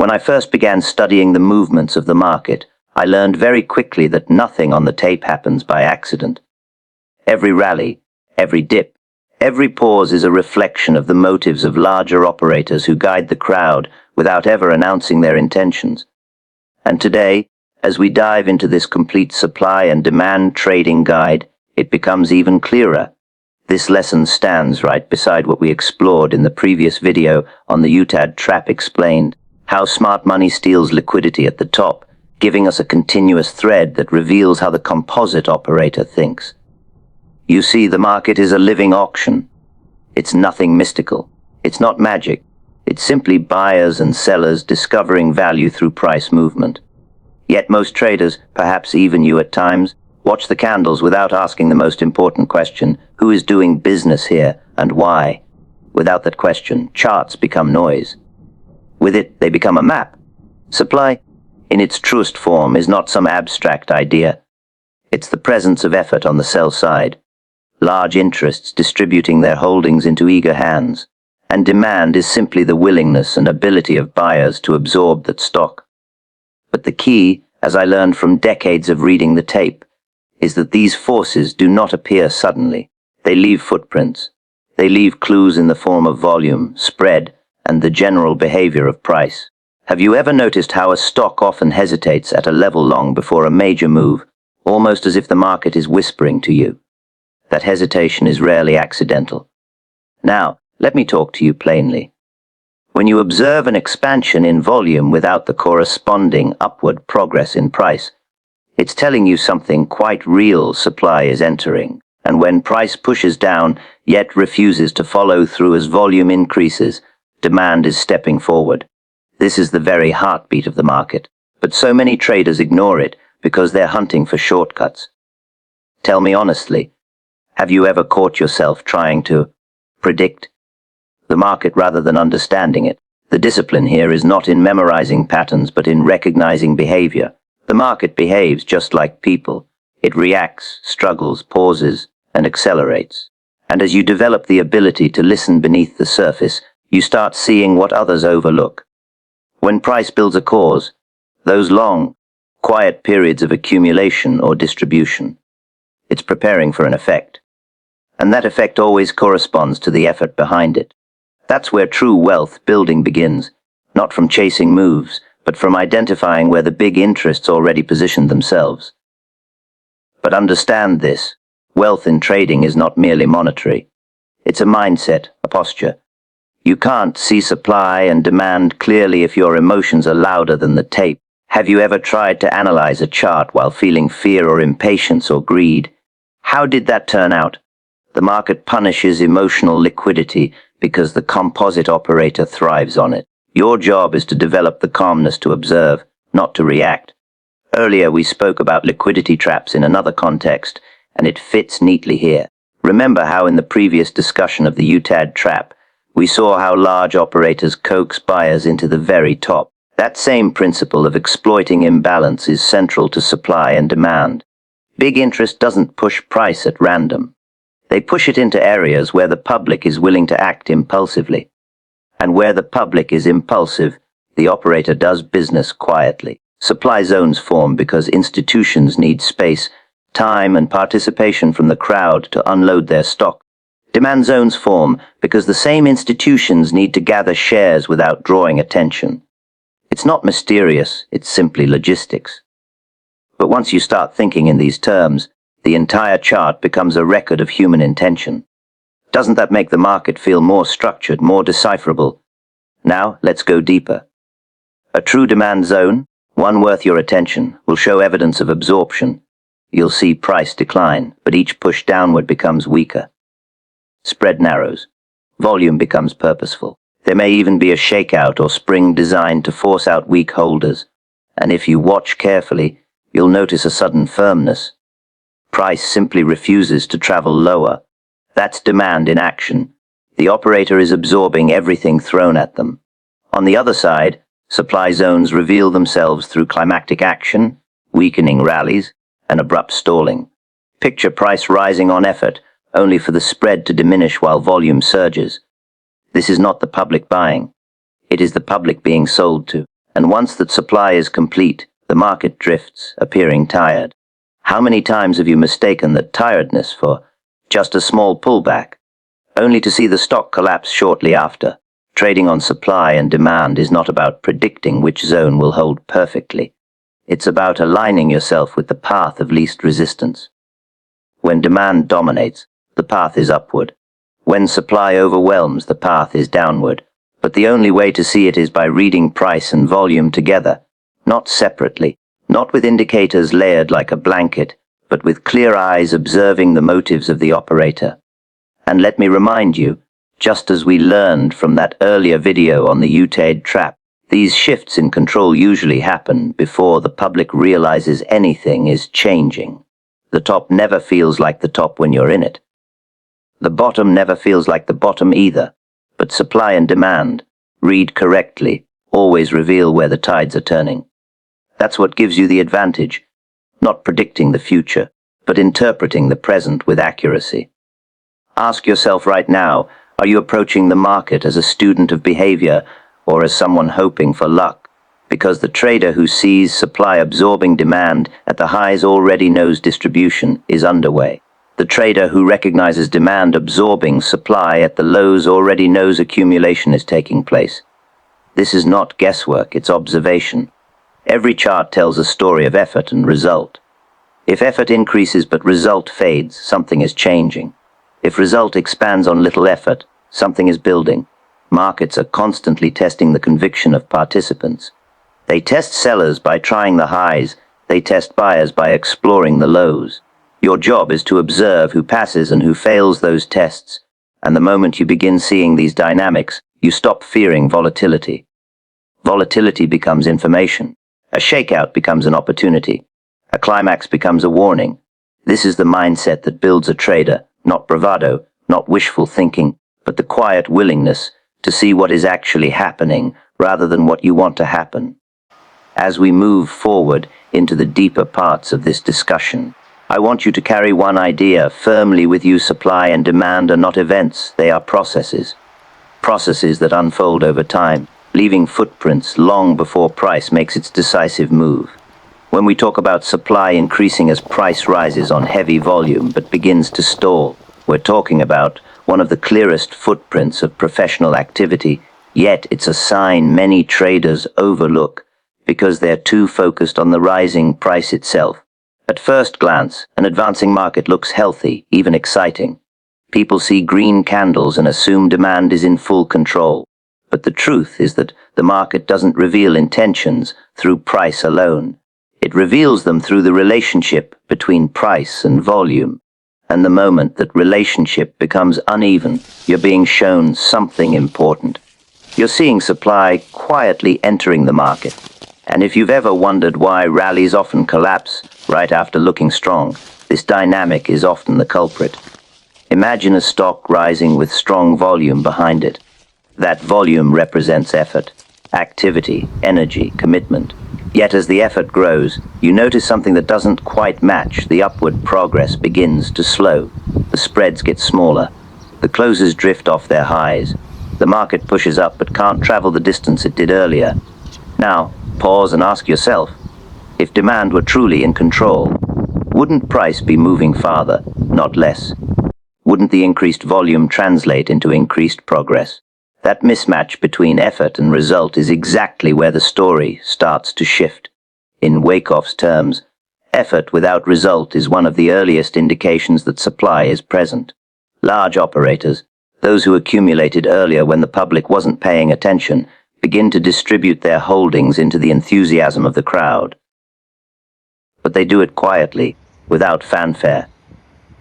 When I first began studying the movements of the market, I learned very quickly that nothing on the tape happens by accident. Every rally, every dip, every pause is a reflection of the motives of larger operators who guide the crowd without ever announcing their intentions. And today, as we dive into this complete supply and demand trading guide, it becomes even clearer. This lesson stands right beside what we explored in the previous video on the UTAD trap explained, how smart money steals liquidity at the top, giving us a continuous thread that reveals how the composite operator thinks. You see, the market is a living auction. It's nothing mystical. It's not magic. It's simply buyers and sellers discovering value through price movement. Yet most traders, perhaps even you at times, watch the candles without asking the most important question: who is doing business here and why? Without that question, charts become noise. With it, they become a map. Supply, in its truest form, is not some abstract idea. It's the presence of effort on the sell side, large interests distributing their holdings into eager hands, and demand is simply the willingness and ability of buyers to absorb that stock. But the key, as I learned from decades of reading the tape, is that these forces do not appear suddenly. They leave footprints. They leave clues in the form of volume, spread, and the general behavior of price. Have you ever noticed how a stock often hesitates at a level long before a major move, almost as if the market is whispering to you? That hesitation is rarely accidental. Now, let me talk to you plainly. When you observe an expansion in volume without the corresponding upward progress in price, it's telling you something quite real. Supply is entering, and when price pushes down yet refuses to follow through as volume increases, demand is stepping forward. This is the very heartbeat of the market, but so many traders ignore it because they're hunting for shortcuts. Tell me honestly, have you ever caught yourself trying to predict the market rather than understanding it? The discipline here is not in memorizing patterns, but in recognizing behavior. The market behaves just like people. It reacts, struggles, pauses, and accelerates. And as you develop the ability to listen beneath the surface, you start seeing what others overlook. When price builds a cause, those long, quiet periods of accumulation or distribution, it's preparing for an effect. And that effect always corresponds to the effort behind it. That's where true wealth building begins, not from chasing moves, but from identifying where the big interests already positioned themselves. But understand this, wealth in trading is not merely monetary. It's a mindset, a posture. You can't see supply and demand clearly if your emotions are louder than the tape. Have you ever tried to analyze a chart while feeling fear or impatience or greed? How did that turn out? The market punishes emotional liquidity because the composite operator thrives on it. Your job is to develop the calmness to observe, not to react. Earlier we spoke about liquidity traps in another context, and it fits neatly here. Remember how in the previous discussion of the UTAD trap, we saw how large operators coax buyers into the very top. That same principle of exploiting imbalance is central to supply and demand. Big interest doesn't push price at random. They push it into areas where the public is willing to act impulsively. And where the public is impulsive, the operator does business quietly. Supply zones form because institutions need space, time, and participation from the crowd to unload their stock. Demand zones form because the same institutions need to gather shares without drawing attention. It's not mysterious, it's simply logistics. But once you start thinking in these terms, the entire chart becomes a record of human intention. Doesn't that make the market feel more structured, more decipherable? Now, let's go deeper. A true demand zone, one worth your attention, will show evidence of absorption. You'll see price decline, but each push downward becomes weaker. Spread narrows. Volume becomes purposeful. There may even be a shakeout or spring designed to force out weak holders. And if you watch carefully, you'll notice a sudden firmness. Price simply refuses to travel lower. That's demand in action. The operator is absorbing everything thrown at them. On the other side, supply zones reveal themselves through climactic action, weakening rallies, and abrupt stalling. Picture price rising on effort, only for the spread to diminish while volume surges. This is not the public buying. It is the public being sold to. And once that supply is complete, the market drifts, appearing tired. How many times have you mistaken that tiredness for just a small pullback, only to see the stock collapse shortly after? Trading on supply and demand is not about predicting which zone will hold perfectly. It's about aligning yourself with the path of least resistance. When demand dominates, the path is upward. When supply overwhelms, the path is downward. But the only way to see it is by reading price and volume together, not separately, not with indicators layered like a blanket, but with clear eyes observing the motives of the operator. And let me remind you, just as we learned from that earlier video on the uptrust trap, these shifts in control usually happen before the public realizes anything is changing. The top never feels like the top when you're in it. The bottom never feels like the bottom either. But supply and demand, read correctly, always reveal where the tides are turning. That's what gives you the advantage, not predicting the future, but interpreting the present with accuracy. Ask yourself right now, are you approaching the market as a student of behavior or as someone hoping for luck? Because the trader who sees supply absorbing demand at the highs already knows distribution is underway. The trader who recognizes demand absorbing supply at the lows already knows accumulation is taking place. This is not guesswork, it's observation. Every chart tells a story of effort and result. If effort increases but result fades, something is changing. If result expands on little effort, something is building. Markets are constantly testing the conviction of participants. They test sellers by trying the highs, they test buyers by exploring the lows. Your job is to observe who passes and who fails those tests, and the moment you begin seeing these dynamics, you stop fearing volatility. Volatility becomes information. A shakeout becomes an opportunity. A climax becomes a warning. This is the mindset that builds a trader, not bravado, not wishful thinking, but the quiet willingness to see what is actually happening rather than what you want to happen. As we move forward into the deeper parts of this discussion, I want you to carry one idea firmly with you: supply and demand are not events, they are processes. Processes that unfold over time, leaving footprints long before price makes its decisive move. When we talk about supply increasing as price rises on heavy volume but begins to stall, we're talking about one of the clearest footprints of professional activity, yet it's a sign many traders overlook because they're too focused on the rising price itself. At first glance, an advancing market looks healthy, even exciting. People see green candles and assume demand is in full control. But the truth is that the market doesn't reveal intentions through price alone. It reveals them through the relationship between price and volume. And the moment that relationship becomes uneven, you're being shown something important. You're seeing supply quietly entering the market. And if you've ever wondered why rallies often collapse right after looking strong, this dynamic is often the culprit. Imagine a stock rising with strong volume behind it. That volume represents effort, activity, energy, commitment. Yet as the effort grows, you notice something that doesn't quite match. The upward progress begins to slow. The spreads get smaller. The closes drift off their highs. The market pushes up but can't travel the distance it did earlier. Now, pause and ask yourself, if demand were truly in control, wouldn't price be moving farther, not less? Wouldn't the increased volume translate into increased progress? That mismatch between effort and result is exactly where the story starts to shift. In Wyckoff's terms, effort without result is one of the earliest indications that supply is present. Large operators, those who accumulated earlier when the public wasn't paying attention, begin to distribute their holdings into the enthusiasm of the crowd. But they do it quietly, without fanfare.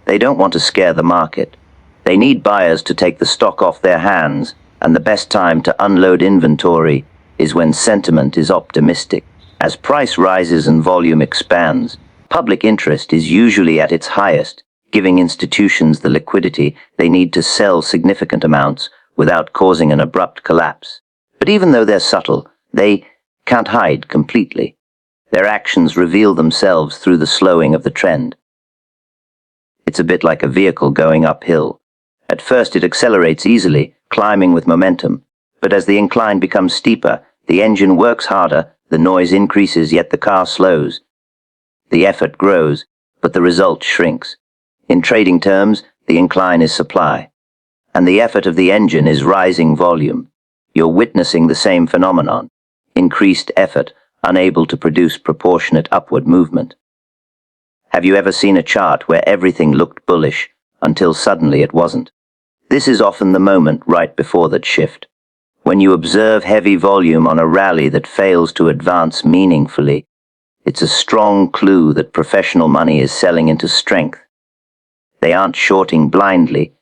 They don't want to scare the market. They need buyers to take the stock off their hands, and the best time to unload inventory is when sentiment is optimistic. As price rises and volume expands, public interest is usually at its highest, giving institutions the liquidity they need to sell significant amounts without causing an abrupt collapse. But even though they're subtle, they can't hide completely. Their actions reveal themselves through the slowing of the trend. It's a bit like a vehicle going uphill. At first it accelerates easily, climbing with momentum, but as the incline becomes steeper, the The engine works harder, the noise increases, yet the car slows. The effort grows, but the result shrinks. In trading terms, the incline is supply, and the effort of the engine is rising volume. You're witnessing the same phenomenon: increased effort, unable to produce proportionate upward movement. Have you ever seen a chart where everything looked bullish until suddenly it wasn't? This is often the moment right before that shift. When you observe heavy volume on a rally that fails to advance meaningfully, it's a strong clue that professional money is selling into strength. They aren't shorting blindly,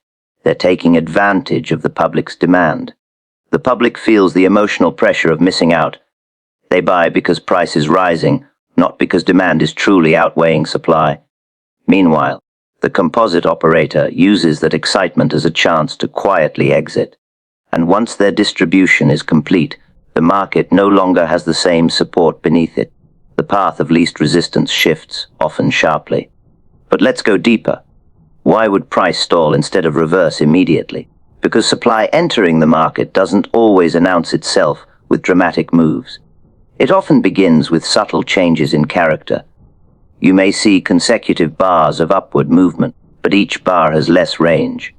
they're taking advantage of the public's demand. The public feels the emotional pressure of missing out. They buy because price is rising, not because demand is truly outweighing supply. Meanwhile, the composite operator uses that excitement as a chance to quietly exit. And once their distribution is complete, the market no longer has the same support beneath it. The path of least resistance shifts, often sharply. But let's go deeper. Why would price stall instead of reverse immediately? Because supply entering the market doesn't always announce itself with dramatic moves. It often begins with subtle changes in character. You may see consecutive bars of upward movement, but each bar has less range.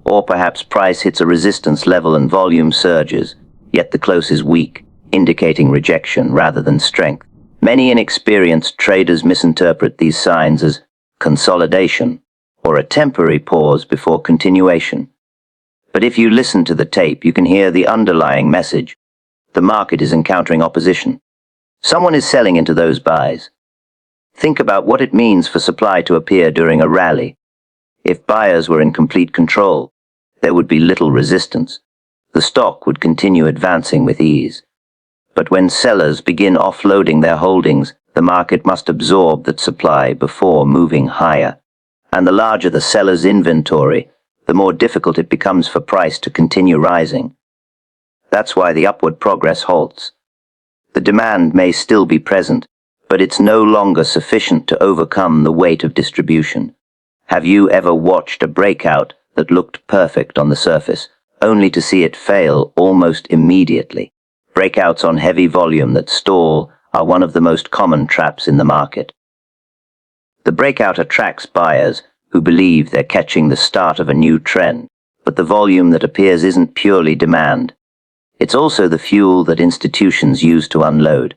Or perhaps price hits a resistance level and volume surges, yet the close is weak, indicating rejection rather than strength. Many inexperienced traders misinterpret these signs as consolidation or a temporary pause before continuation. But if you listen to the tape, you can hear the underlying message. The market is encountering opposition. Someone is selling into those buys. Think about what it means for supply to appear during a rally. If buyers were in complete control, there would be little resistance. The stock would continue advancing with ease. But when sellers begin offloading their holdings, the market must absorb that supply before moving higher. And the larger the seller's inventory, the more difficult it becomes for price to continue rising. That's why the upward progress halts. The demand may still be present, but it's no longer sufficient to overcome the weight of distribution. Have you ever watched a breakout that looked perfect on the surface, only to see it fail almost immediately? Breakouts on heavy volume that stall are one of the most common traps in the market. The breakout attracts buyers who believe they're catching the start of a new trend, but the volume that appears isn't purely demand. It's also the fuel that institutions use to unload.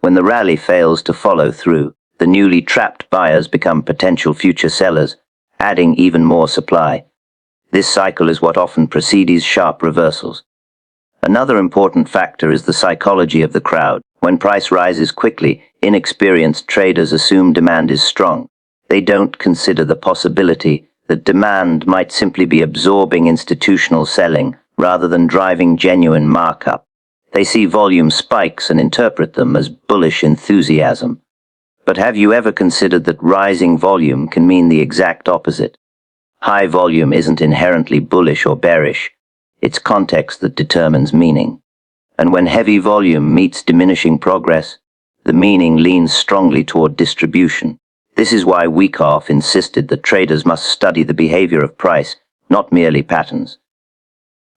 When the rally fails to follow through, the newly trapped buyers become potential future sellers, adding even more supply. This cycle is what often precedes sharp reversals. Another important factor is the psychology of the crowd. When price rises quickly, inexperienced traders assume demand is strong. They don't consider the possibility that demand might simply be absorbing institutional selling rather than driving genuine markup. They see volume spikes and interpret them as bullish enthusiasm. But have you ever considered that rising volume can mean the exact opposite? High volume isn't inherently bullish or bearish. It's context that determines meaning. And when heavy volume meets diminishing progress, the meaning leans strongly toward distribution. This is why Wyckoff insisted that traders must study the behavior of price, not merely patterns.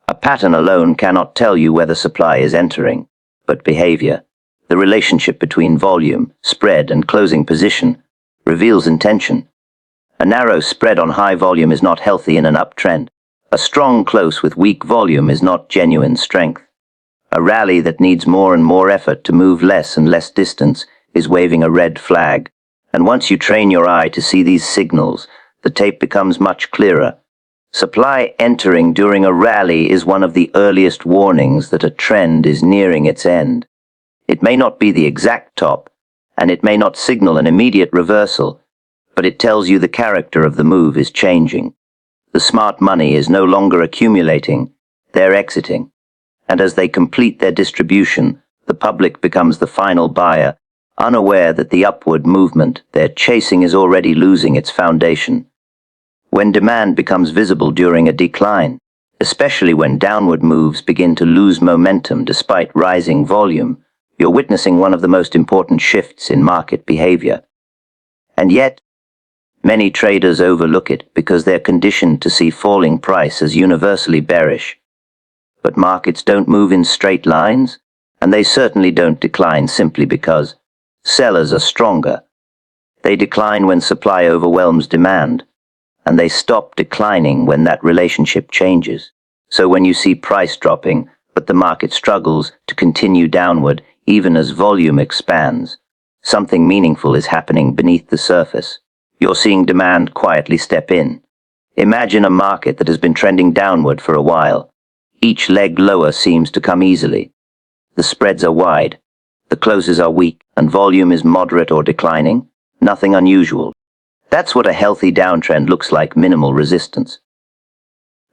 A pattern alone cannot tell you whether supply is entering, but behavior, the relationship between volume, spread, and closing position, reveals intention. A narrow spread on high volume is not healthy in an uptrend. A strong close with weak volume is not genuine strength. A rally that needs more and more effort to move less and less distance is waving a red flag. And once you train your eye to see these signals, the tape becomes much clearer. Supply entering during a rally is one of the earliest warnings that a trend is nearing its end. It may not be the exact top, and it may not signal an immediate reversal, but it tells you the character of the move is changing. The smart money is no longer accumulating, they're exiting. And as they complete their distribution, the public becomes the final buyer, unaware that the upward movement they're chasing is already losing its foundation. When demand becomes visible during a decline, especially when downward moves begin to lose momentum despite rising volume, you're witnessing one of the most important shifts in market behavior. And yet, many traders overlook it because they're conditioned to see falling price as universally bearish. But markets don't move in straight lines, And they certainly don't decline simply because sellers are stronger. They decline when supply overwhelms demand, and they stop declining when that relationship changes. So when you see price dropping, but the market struggles to continue downward even as volume expands, something meaningful is happening beneath the surface. You're seeing demand quietly step in. Imagine a market that has been trending downward for a while. Each leg lower seems to come easily. The spreads are wide, the closes are weak, and volume is moderate or declining. Nothing unusual. That's what a healthy downtrend looks like: minimal resistance.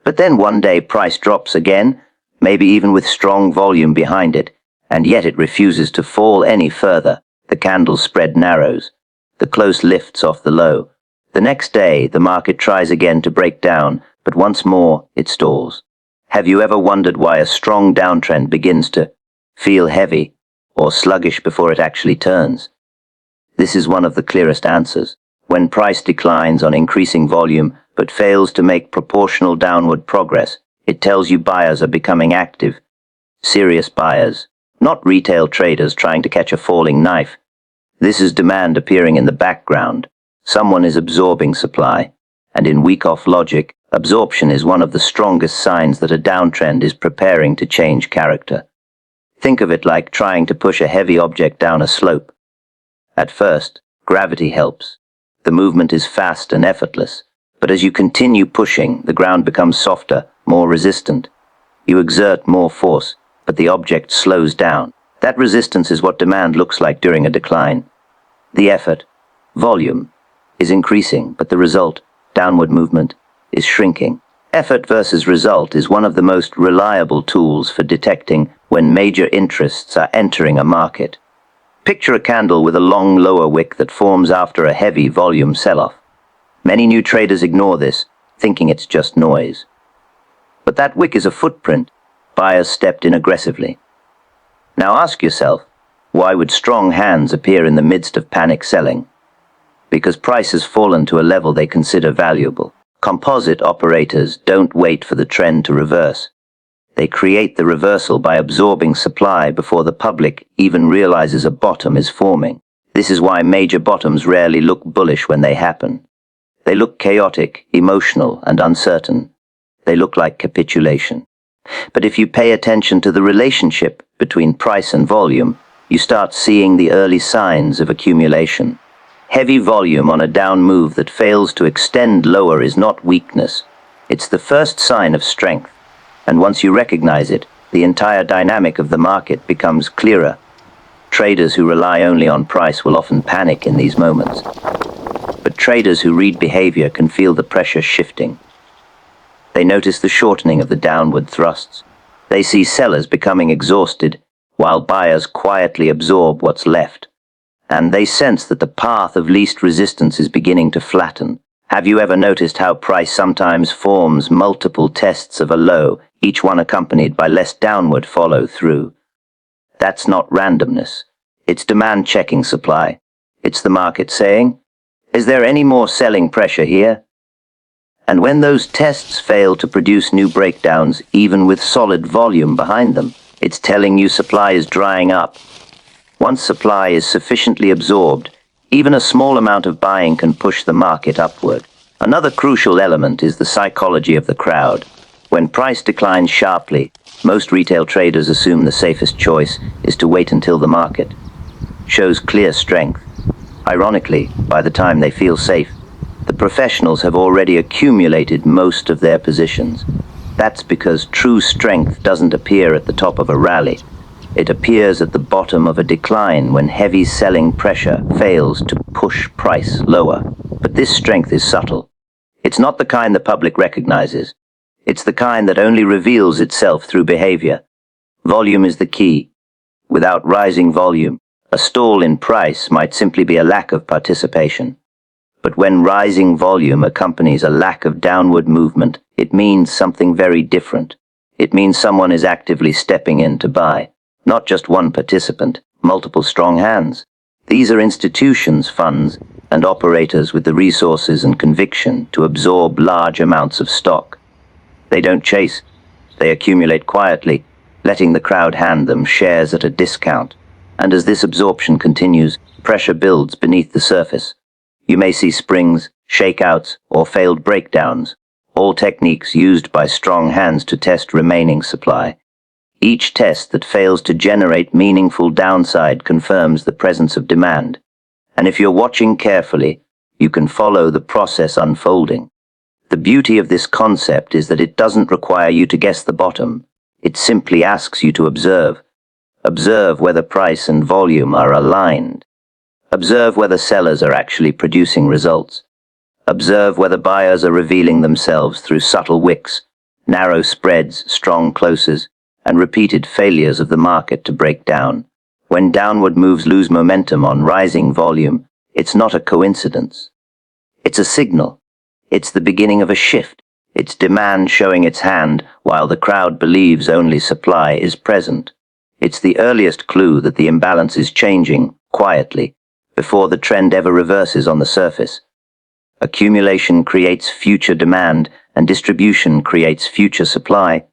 But then one day price drops again, maybe even with strong volume behind it, and yet it refuses to fall any further. The candle spread narrows. The close lifts off the low. The next day, the market tries again to break down, but once more, it stalls. Have you ever wondered why a strong downtrend begins to feel heavy or sluggish before it actually turns? This is one of the clearest answers. When price declines on increasing volume but fails to make proportional downward progress, it tells you buyers are becoming active. Serious buyers, not retail traders trying to catch a falling knife. This is demand appearing in the background. Someone is absorbing supply, and in Wyckoff logic, absorption is one of the strongest signs that a downtrend is preparing to change character. Think of it like trying to push a heavy object down a slope. At first, gravity helps. The movement is fast and effortless, but as you continue pushing, the ground becomes softer, more resistant. You exert more force, but the object slows down. That resistance is what demand looks like during a decline. The effort, volume, is increasing, but the result, downward movement, is shrinking. Effort versus result is one of the most reliable tools for detecting when major interests are entering a market. Picture a candle with a long lower wick that forms after a heavy volume sell-off. Many new traders ignore this, thinking it's just noise. But that wick is a footprint. Buyers stepped in aggressively. Now ask yourself, why would strong hands appear in the midst of panic selling? Because price has fallen to a level they consider valuable. Composite operators don't wait for the trend to reverse. They create the reversal by absorbing supply before the public even realizes a bottom is forming. This is why major bottoms rarely look bullish when they happen. They look chaotic, emotional, and uncertain. They look like capitulation. But if you pay attention to the relationship between price and volume, you start seeing the early signs of accumulation. Heavy volume on a down move that fails to extend lower is not weakness. It's the first sign of strength. And once you recognize it, the entire dynamic of the market becomes clearer. Traders who rely only on price will often panic in these moments. But traders who read behavior can feel the pressure shifting. They notice the shortening of the downward thrusts. They see sellers becoming exhausted, while buyers quietly absorb what's left. And they sense that the path of least resistance is beginning to flatten. Have you ever noticed how price sometimes forms multiple tests of a low, each one accompanied by less downward follow-through? That's not randomness. It's demand checking supply. It's the market saying, is there any more selling pressure here? And when those tests fail to produce new breakdowns, even with solid volume behind them, it's telling you supply is drying up. Once supply is sufficiently absorbed, even a small amount of buying can push the market upward. Another crucial element is the psychology of the crowd. When price declines sharply, most retail traders assume the safest choice is to wait until the market shows clear strength. Ironically, by the time they feel safe, the professionals have already accumulated most of their positions. That's because true strength doesn't appear at the top of a rally. It appears at the bottom of a decline when heavy selling pressure fails to push price lower. But this strength is subtle. It's not the kind the public recognizes. It's the kind that only reveals itself through behavior. Volume is the key. Without rising volume, a stall in price might simply be a lack of participation. But when rising volume accompanies a lack of downward movement, it means something very different. It means someone is actively stepping in to buy. Not just one participant, multiple strong hands. These are institutions, funds, and operators with the resources and conviction to absorb large amounts of stock. They don't chase. They accumulate quietly, letting the crowd hand them shares at a discount. And as this absorption continues, pressure builds beneath the surface. You may see springs, shakeouts, or failed breakdowns, all techniques used by strong hands to test remaining supply. Each test that fails to generate meaningful downside confirms the presence of demand. And if you're watching carefully, you can follow the process unfolding. The beauty of this concept is that it doesn't require you to guess the bottom. It simply asks you to observe. Observe whether price and volume are aligned. Observe whether sellers are actually producing results. Observe whether buyers are revealing themselves through subtle wicks, narrow spreads, strong closes, and repeated failures of the market to break down. When downward moves lose momentum on rising volume, it's not a coincidence. It's a signal. It's the beginning of a shift. It's demand showing its hand while the crowd believes only supply is present. It's the earliest clue that the imbalance is changing, quietly, before the trend ever reverses on the surface. Accumulation creates future demand, and distribution creates future supply.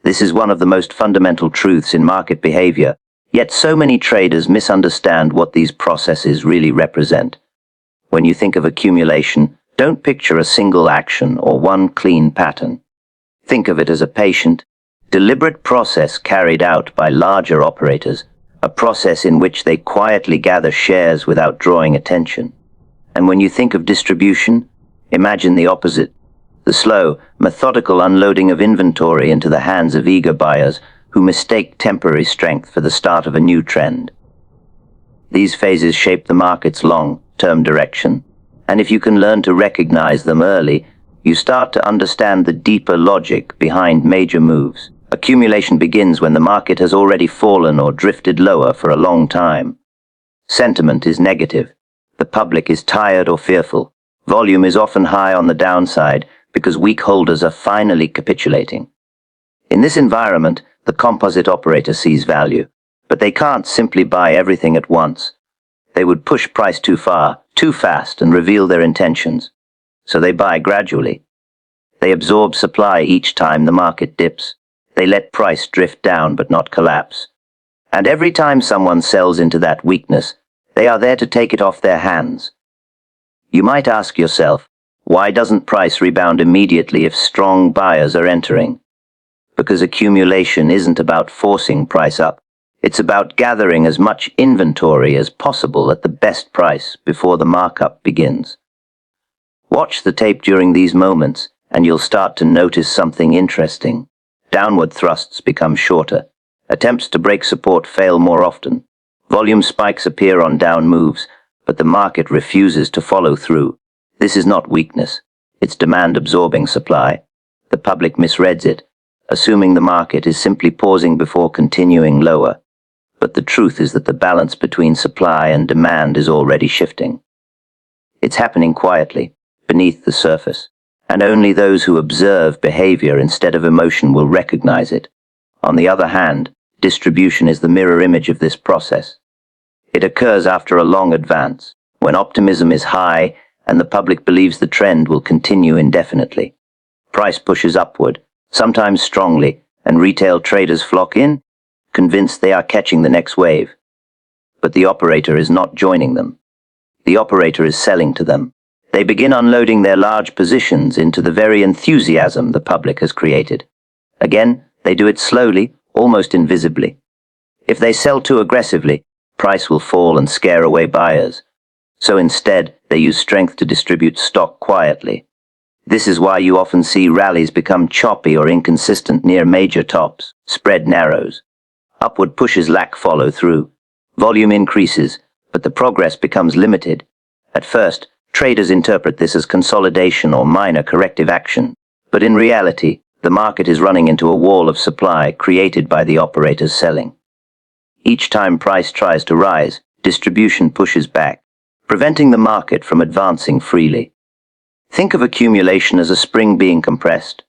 This is one of the most fundamental truths in market behavior, yet so many traders misunderstand what these processes really represent. When you think of accumulation, don't picture a single action or one clean pattern. Think of it as a patient, deliberate process carried out by larger operators, a process in which they quietly gather shares without drawing attention. And when you think of distribution, imagine the opposite, the slow, methodical unloading of inventory into the hands of eager buyers who mistake temporary strength for the start of a new trend. These phases shape the market's long-term direction, and if you can learn to recognize them early, you start to understand the deeper logic behind major moves. Accumulation begins when the market has already fallen or drifted lower for a long time. Sentiment is negative. The public is tired or fearful. Volume is often high on the downside because weak holders are finally capitulating. In this environment, the composite operator sees value, but they can't simply buy everything at once. They would push price too far, too fast, and reveal their intentions. So they buy gradually. They absorb supply each time the market dips. They let price drift down but not collapse. And every time someone sells into that weakness, they are there to take it off their hands. You might ask yourself, why doesn't price rebound immediately if strong buyers are entering? Because accumulation isn't about forcing price up. It's about gathering as much inventory as possible at the best price before the markup begins. Watch the tape during these moments, and you'll start to notice something interesting. Downward thrusts become shorter. Attempts to break support fail more often. Volume spikes appear on down moves, but the market refuses to follow through. This is not weakness. It's demand absorbing supply. The public misreads it, assuming the market is simply pausing before continuing lower. But the truth is that the balance between supply and demand is already shifting. It's happening quietly, beneath the surface, and only those who observe behavior instead of emotion will recognize it. On the other hand, distribution is the mirror image of this process. It occurs after a long advance, when optimism is high and the public believes the trend will continue indefinitely. Price pushes upward, sometimes strongly, and retail traders flock in, convinced they are catching the next wave. But the operator is not joining them. The operator is selling to them. They begin unloading their large positions into the very enthusiasm the public has created. Again, they do it slowly, almost invisibly. If they sell too aggressively, price will fall and scare away buyers. So instead, they use strength to distribute stock quietly. This is why you often see rallies become choppy or inconsistent near major tops. Spread narrows. Upward pushes lack follow-through. Volume increases, but the progress becomes limited. At first, traders interpret this as consolidation or minor corrective action. But in reality, the market is running into a wall of supply created by the operators selling. Each time price tries to rise, distribution pushes back, preventing the market from advancing freely. Think of accumulation as a spring being compressed.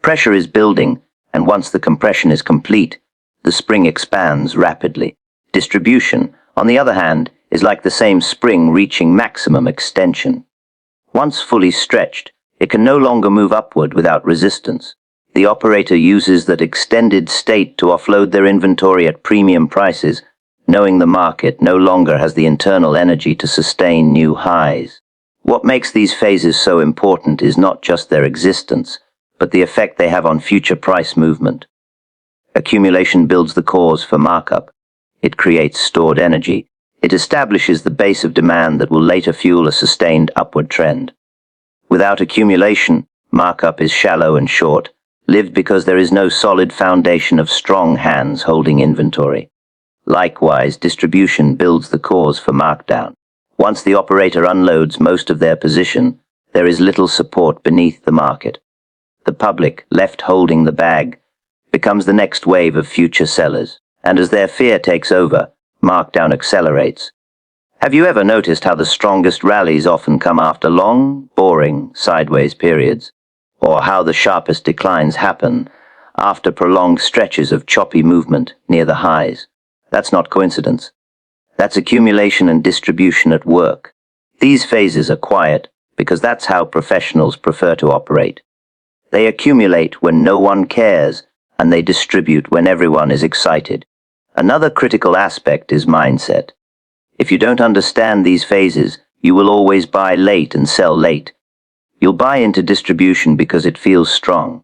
Pressure is building, and once the compression is complete, the spring expands rapidly. Distribution, on the other hand, is like the same spring reaching maximum extension. Once fully stretched, it can no longer move upward without resistance. The operator uses that extended state to offload their inventory at premium prices, knowing the market no longer has the internal energy to sustain new highs. What makes these phases so important is not just their existence, but the effect they have on future price movement. Accumulation builds the cause for markup. It creates stored energy. It establishes the base of demand that will later fuel a sustained upward trend. Without accumulation, markup is shallow and short, lived because there is no solid foundation of strong hands holding inventory. Likewise, distribution builds the cause for markdown. Once the operator unloads most of their position, there is little support beneath the market. The public, left holding the bag, becomes the next wave of future sellers, and as their fear takes over, markdown accelerates. Have you ever noticed how the strongest rallies often come after long, boring, sideways periods? Or how the sharpest declines happen after prolonged stretches of choppy movement near the highs? That's not coincidence. That's accumulation and distribution at work. These phases are quiet because that's how professionals prefer to operate. They accumulate when no one cares, and they distribute when everyone is excited. Another critical aspect is mindset. If you don't understand these phases, you will always buy late and sell late. You'll buy into distribution because it feels strong.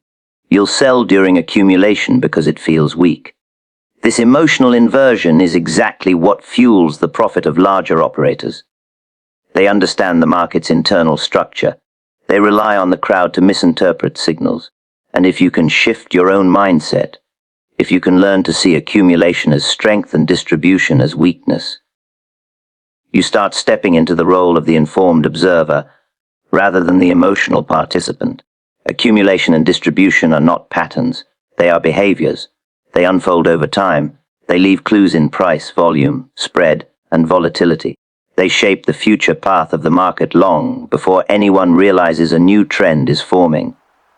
You'll sell during accumulation because it feels weak. This emotional inversion is exactly what fuels the profit of larger operators. They understand the market's internal structure. They rely on the crowd to misinterpret signals. And if you can shift your own mindset, if you can learn to see accumulation as strength and distribution as weakness, you start stepping into the role of the informed observer rather than the emotional participant. Accumulation and distribution are not patterns, they are behaviors. They unfold over time. They leave clues in price, volume, spread, and volatility. They shape the future path of the market long before anyone realizes a new trend is forming.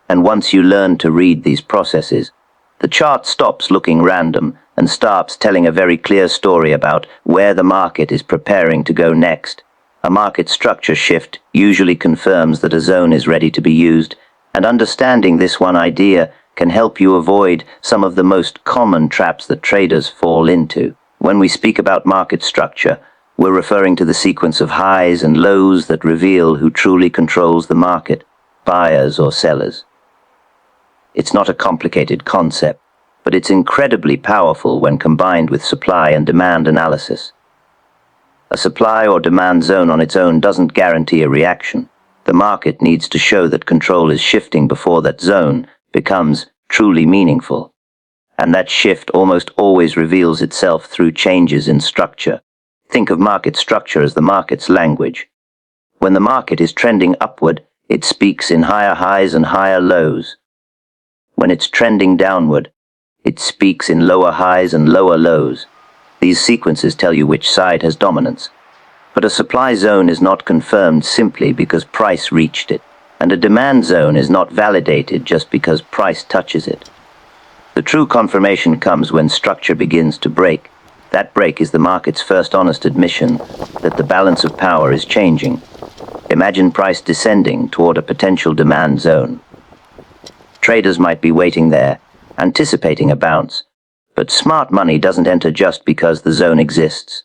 And once you learn to read these processes, the chart stops looking random and starts telling a very clear story about where the market is preparing to go next. A market structure shift usually confirms that a zone is ready to be used, and understanding this one idea can help you avoid some of the most common traps that traders fall into. When we speak about market structure, we're referring to the sequence of highs and lows that reveal who truly controls the market, buyers or sellers. It's not a complicated concept, but it's incredibly powerful when combined with supply and demand analysis. A supply or demand zone on its own doesn't guarantee a reaction. The market needs to show that control is shifting before that zone becomes truly meaningful. And that shift almost always reveals itself through changes in structure. Think of market structure as the market's language. When the market is trending upward, it speaks in higher highs and higher lows. When it's trending downward, it speaks in lower highs and lower lows. These sequences tell you which side has dominance. But a supply zone is not confirmed simply because price reached it. And a demand zone is not validated just because price touches it. The true confirmation comes when structure begins to break. That break is the market's first honest admission that the balance of power is changing. Imagine price descending toward a potential demand zone. Traders might be waiting there, anticipating a bounce, but smart money doesn't enter just because the zone exists.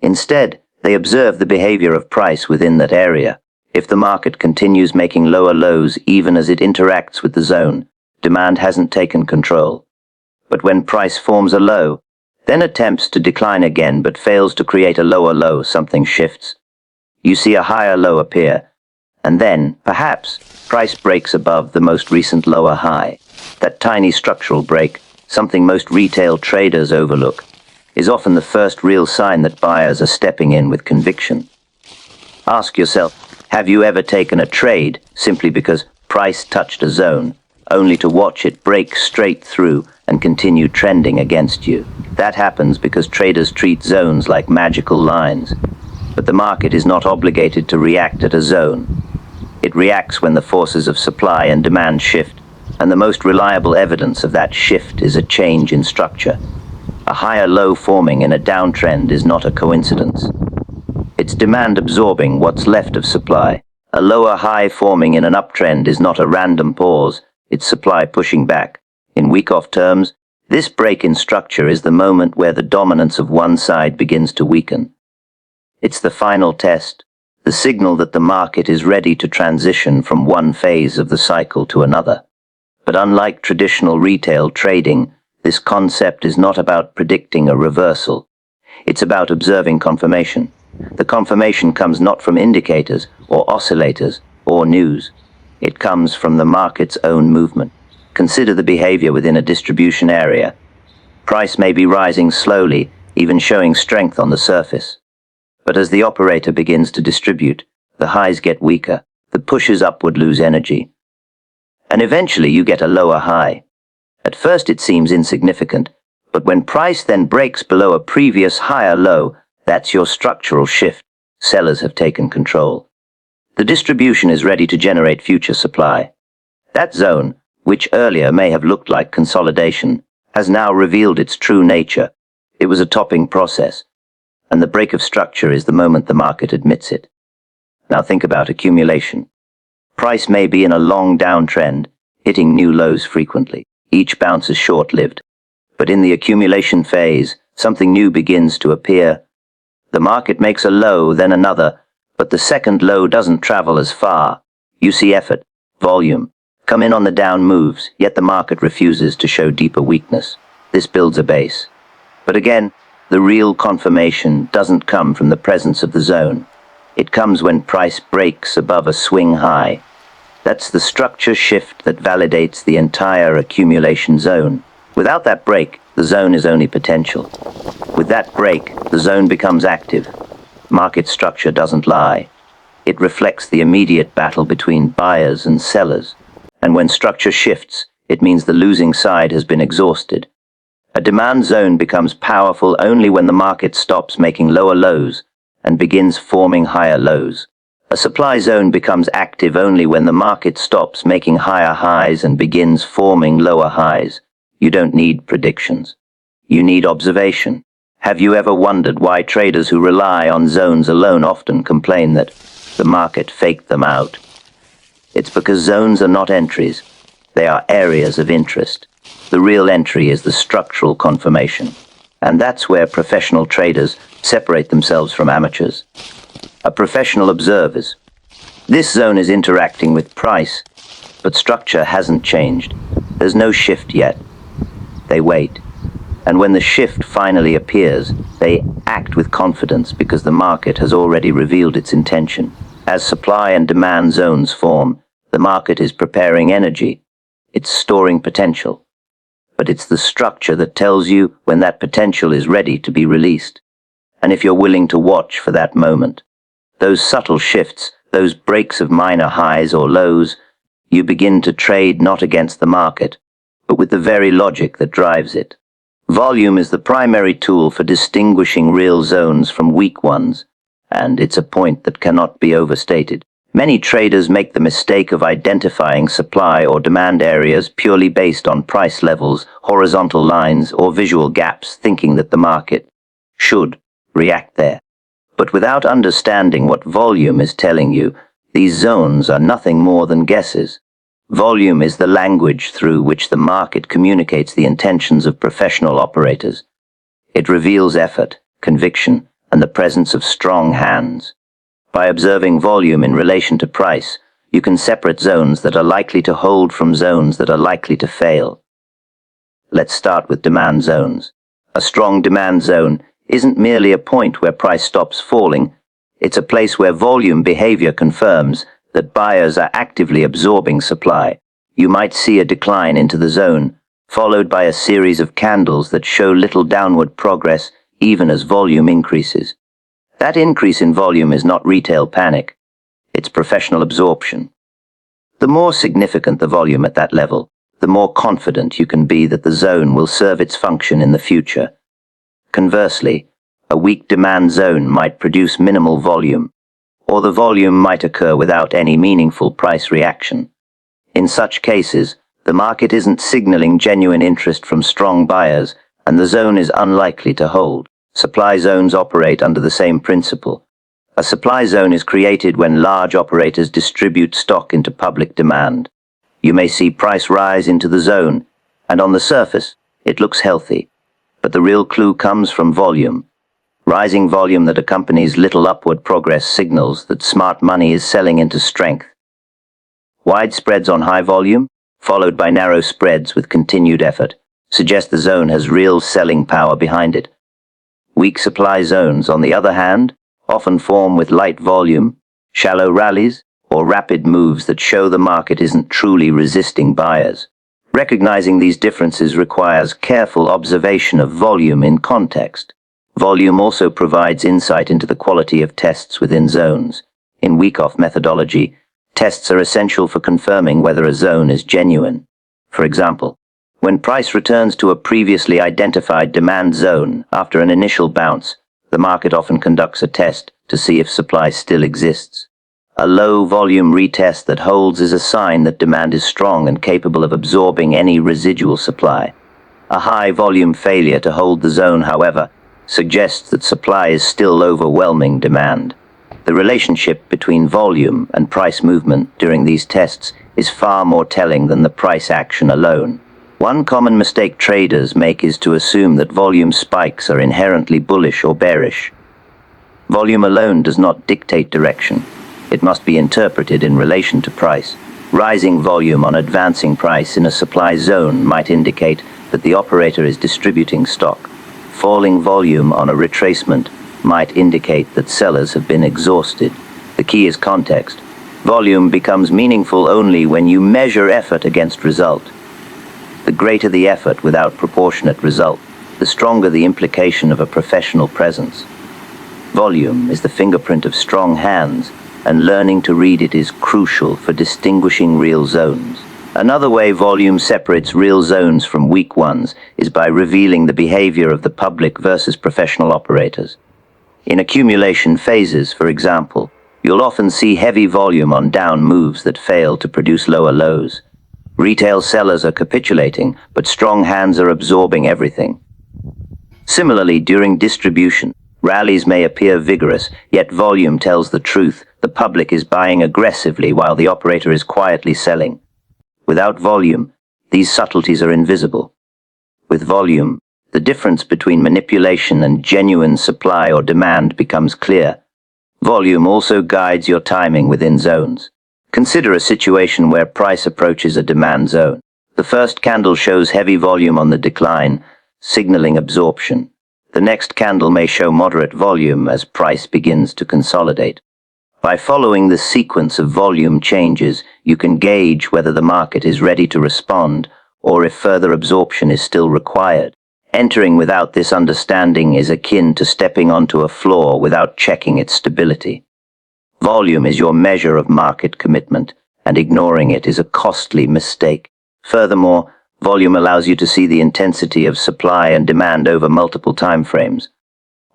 Instead, they observe the behavior of price within that area. If the market continues making lower lows even as it interacts with the zone, demand hasn't taken control. But when price forms a low, then attempts to decline again but fails to create a lower low, something shifts. You see a higher low appear, and then, perhaps, price breaks above the most recent lower high. That tiny structural break, something most retail traders overlook, is often the first real sign that buyers are stepping in with conviction. Ask yourself, have you ever taken a trade simply because price touched a zone, only to watch it break straight through and continue trending against you? That happens because traders treat zones like magical lines. But the market is not obligated to react at a zone. It reacts when the forces of supply and demand shift, and the most reliable evidence of that shift is a change in structure. A higher low forming in a downtrend is not a coincidence. It's demand absorbing what's left of supply. A lower high forming in an uptrend is not a random pause. It's supply pushing back. In Wyckoff terms, this break in structure is the moment where the dominance of one side begins to weaken. It's the final test, the signal that the market is ready to transition from one phase of the cycle to another. But unlike traditional retail trading, this concept is not about predicting a reversal. It's about observing confirmation. The confirmation comes not from indicators or oscillators or news. It comes from the market's own movement. Consider the behavior within a distribution area. Price may be rising slowly, even showing strength on the surface. But as the operator begins to distribute, the highs get weaker, the pushes upward lose energy. And eventually you get a lower high. At first it seems insignificant, but when price then breaks below a previous higher low, that's your structural shift. Sellers have taken control. The distribution is ready to generate future supply. That zone, which earlier may have looked like consolidation, has now revealed its true nature. It was a topping process, and the break of structure is the moment the market admits it. Now think about accumulation. Price may be in a long downtrend, hitting new lows frequently. Each bounce is short-lived. But in the accumulation phase, something new begins to appear. The market makes a low, then another, but the second low doesn't travel as far. You see effort, volume, come in on the down moves, yet the market refuses to show deeper weakness. This builds a base. But again, the real confirmation doesn't come from the presence of the zone. It comes when price breaks above a swing high. That's the structure shift that validates the entire accumulation zone. Without that break, the zone is only potential. With that break, the zone becomes active. Market structure doesn't lie. It reflects the immediate battle between buyers and sellers. And when structure shifts, it means the losing side has been exhausted. A demand zone becomes powerful only when the market stops making lower lows and begins forming higher lows. A supply zone becomes active only when the market stops making higher highs and begins forming lower highs. You don't need predictions. You need observation. Have you ever wondered why traders who rely on zones alone often complain that the market faked them out? It's because zones are not entries. They are areas of interest. The real entry is the structural confirmation. And that's where professional traders separate themselves from amateurs. A professional observers. This zone is interacting with price, but structure hasn't changed. There's no shift yet. They wait. And when the shift finally appears, they act with confidence because the market has already revealed its intention. As supply and demand zones form, the market is preparing energy. It's storing potential. But it's the structure that tells you when that potential is ready to be released. And if you're willing to watch for that moment, those subtle shifts, those breaks of minor highs or lows, you begin to trade not against the market, but with the very logic that drives it. Volume is the primary tool for distinguishing real zones from weak ones, and it's a point that cannot be overstated. Many traders make the mistake of identifying supply or demand areas purely based on price levels, horizontal lines, or visual gaps, thinking that the market should react there. But without understanding what volume is telling you, these zones are nothing more than guesses. Volume is the language through which the market communicates the intentions of professional operators. It reveals effort, conviction, and the presence of strong hands. By observing volume in relation to price, you can separate zones that are likely to hold from zones that are likely to fail. Let's start with demand zones. A strong demand zone isn't merely a point where price stops falling. It's a place where volume behavior confirms that buyers are actively absorbing supply. You might see a decline into the zone, followed by a series of candles that show little downward progress even as volume increases. That increase in volume is not retail panic. It's professional absorption. The more significant the volume at that level, the more confident you can be that the zone will serve its function in the future. Conversely, a weak demand zone might produce minimal volume, or the volume might occur without any meaningful price reaction. In such cases, the market isn't signaling genuine interest from strong buyers, and the zone is unlikely to hold. Supply zones operate under the same principle. A supply zone is created when large operators distribute stock into public demand. You may see price rise into the zone, and on the surface, it looks healthy. But the real clue comes from volume. Rising volume that accompanies little upward progress signals that smart money is selling into strength. Wide spreads on high volume, followed by narrow spreads with continued effort, suggest the zone has real selling power behind it. Weak supply zones, on the other hand, often form with light volume, shallow rallies, or rapid moves that show the market isn't truly resisting buyers. Recognizing these differences requires careful observation of volume in context. Volume also provides insight into the quality of tests within zones. In Wyckoff methodology, tests are essential for confirming whether a zone is genuine. For example, when price returns to a previously identified demand zone after an initial bounce, the market often conducts a test to see if supply still exists. A low-volume retest that holds is a sign that demand is strong and capable of absorbing any residual supply. A high-volume failure to hold the zone, however, suggests that supply is still overwhelming demand. The relationship between volume and price movement during these tests is far more telling than the price action alone. One common mistake traders make is to assume that volume spikes are inherently bullish or bearish. Volume alone does not dictate direction. It must be interpreted in relation to price. Rising volume on advancing price in a supply zone might indicate that the operator is distributing stock. Falling volume on a retracement might indicate that sellers have been exhausted. The key is context. Volume becomes meaningful only when you measure effort against result. The greater the effort without proportionate result, the stronger the implication of a professional presence. Volume is the fingerprint of strong hands, and learning to read it is crucial for distinguishing real zones. Another way volume separates real zones from weak ones is by revealing the behavior of the public versus professional operators. In accumulation phases, for example, you'll often see heavy volume on down moves that fail to produce lower lows. Retail sellers are capitulating, but strong hands are absorbing everything. Similarly, during distribution, rallies may appear vigorous, yet volume tells the truth. The public is buying aggressively while the operator is quietly selling. Without volume, these subtleties are invisible. With volume, the difference between manipulation and genuine supply or demand becomes clear. Volume also guides your timing within zones. Consider a situation where price approaches a demand zone. The first candle shows heavy volume on the decline, signaling absorption. The next candle may show moderate volume as price begins to consolidate. By following the sequence of volume changes, you can gauge whether the market is ready to respond or if further absorption is still required. Entering without this understanding is akin to stepping onto a floor without checking its stability. Volume is your measure of market commitment, and ignoring it is a costly mistake. Furthermore, volume allows you to see the intensity of supply and demand over multiple time frames.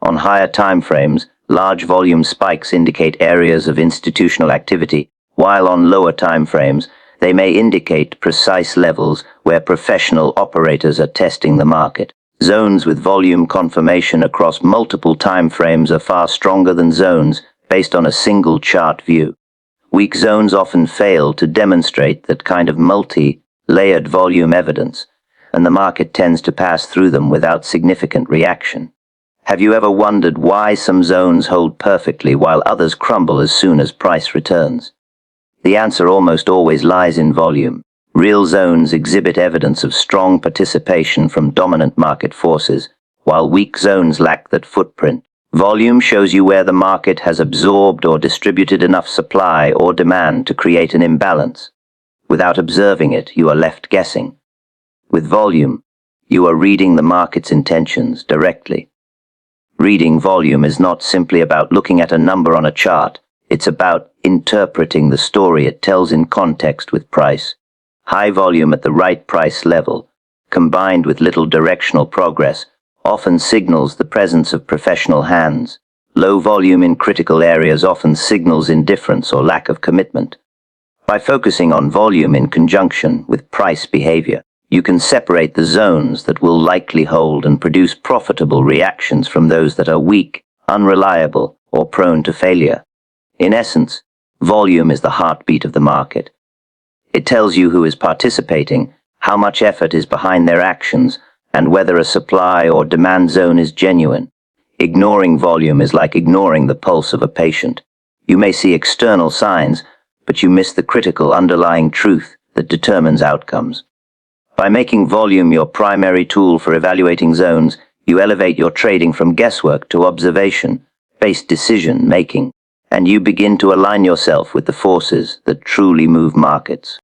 On higher time frames, large volume spikes indicate areas of institutional activity, while on lower time frames, they may indicate precise levels where professional operators are testing the market. Zones with volume confirmation across multiple time frames are far stronger than zones based on a single chart view. Weak zones often fail to demonstrate that kind of multi-layered volume evidence, and the market tends to pass through them without significant reaction. Have you ever wondered why some zones hold perfectly while others crumble as soon as price returns? The answer almost always lies in volume. Real zones exhibit evidence of strong participation from dominant market forces, while weak zones lack that footprint. Volume shows you where the market has absorbed or distributed enough supply or demand to create an imbalance. Without observing it, you are left guessing. With volume, you are reading the market's intentions directly. Reading volume is not simply about looking at a number on a chart. It's about interpreting the story it tells in context with price. High volume at the right price level, combined with little directional progress, often signals the presence of professional hands. Low volume in critical areas often signals indifference or lack of commitment. By focusing on volume in conjunction with price behavior, you can separate the zones that will likely hold and produce profitable reactions from those that are weak, unreliable, or prone to failure. In essence, volume is the heartbeat of the market. It tells you who is participating, how much effort is behind their actions, and whether a supply or demand zone is genuine. Ignoring volume is like ignoring the pulse of a patient. You may see external signs, but you miss the critical underlying truth that determines outcomes. By making volume your primary tool for evaluating zones, you elevate your trading from guesswork to observation-based decision-making, and you begin to align yourself with the forces that truly move markets.